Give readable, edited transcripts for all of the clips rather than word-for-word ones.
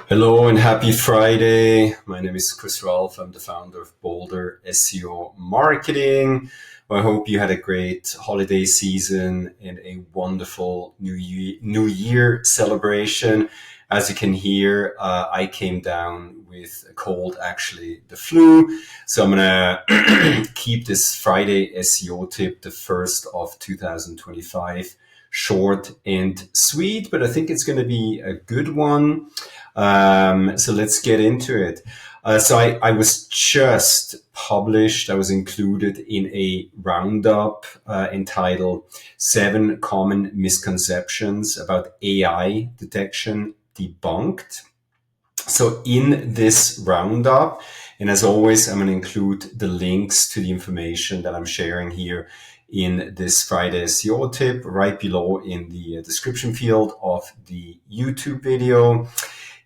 Hello and happy Friday. My name is Raulf. I'm the founder of Boulder SEO Marketing. I hope you had a great holiday season and a wonderful New Year celebration. As you can hear, I came down with a cold, actually the flu. So I'm gonna keep this Friday SEO tip, the first of 2025, short and sweet, but I think it's going to be a good one. So let's get into it. I was just published, I was included in a roundup entitled 7 Common Misconceptions About AI Detection Debunked. So in this roundup, and as always, I'm going to include the links to the information that I'm sharing here in this Friday SEO tip right below in the description field of the YouTube video.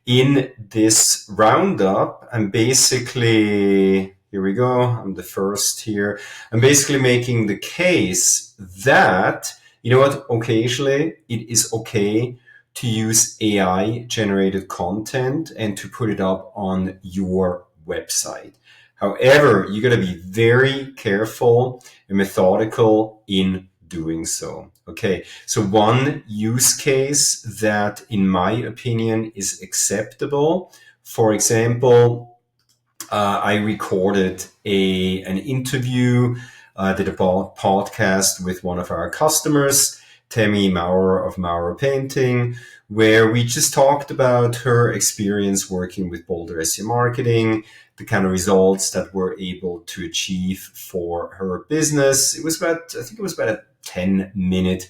In this roundup, I'm basically, here we go, I'm the first here. I'm basically making the case that, you know what, occasionally it is okay to use AI generated content and to put it up on your website. However, you got to be very careful and methodical in doing so. Okay, so one use case that, in my opinion, is acceptable. For example, I recorded an interview, did a podcast with one of our customers, Tami Maurer of Maurer Painting, where we just talked about her experience working with Boulder SEO Marketing, the kind of results that we're able to achieve for her business. I think it was about a 10-minute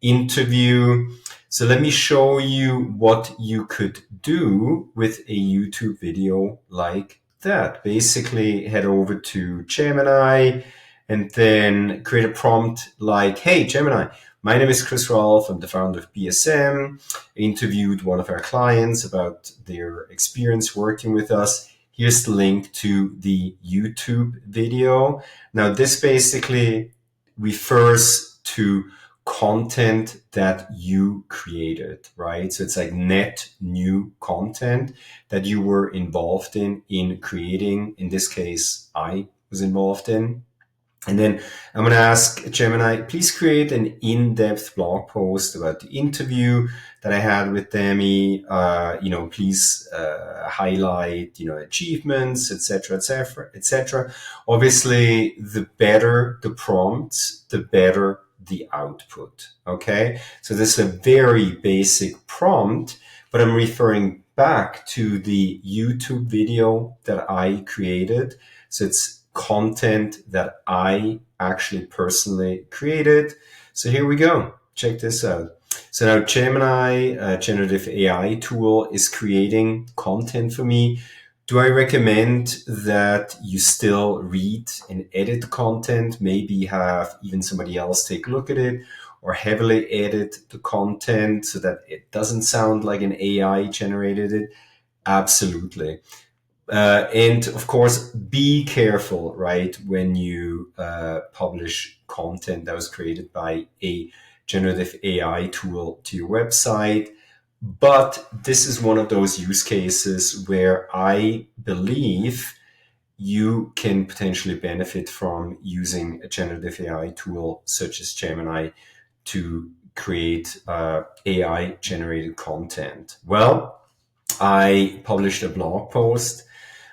interview. So let me show you what you could do with a YouTube video like that. Basically, head over to Gemini and then create a prompt like, hey, Gemini, my name is Raulf. I'm the founder of BSM. I interviewed one of our clients about their experience working with us. Here's the link to the YouTube video. Now, this basically refers to content that you created, right? So it's like net new content that you were involved in creating. In this case, I was involved in. And then I'm going to ask Gemini, please create an in-depth blog post about the interview that I had with Tami. Please highlight, achievements, etc., etc., etc. Obviously, the better the prompts, the better the output. Okay, so this is a very basic prompt, but I'm referring back to the YouTube video that I created. So it's content that I actually personally created. So here we go. Check this out. So now Gemini, generative AI tool, is creating content for me. Do I recommend that you still read and edit content? Maybe have even somebody else take a look at it, or heavily edit the content so that it doesn't sound like an AI generated it? Absolutely. And of course, be careful, right, when you publish content that was created by a generative AI tool to your website. But this is one of those use cases where I believe you can potentially benefit from using a generative AI tool such as Gemini to create AI generated content. Well, I published a blog post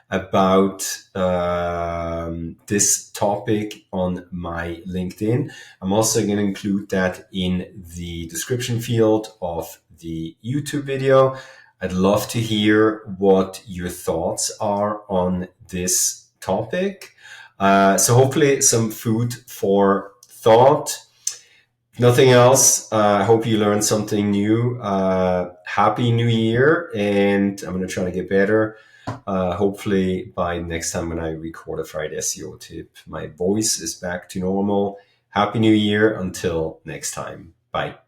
about this topic on my LinkedIn. I'm also going to include that in the description field of the YouTube video. I'd love to hear what your thoughts are on this topic. So hopefully some food for thought. If nothing else, I hope you learned something new. Happy New Year, and I'm going to try to get better. Hopefully by next time when I record a Friday SEO tip, my voice is back to normal. Happy New Year. Until next time. Bye.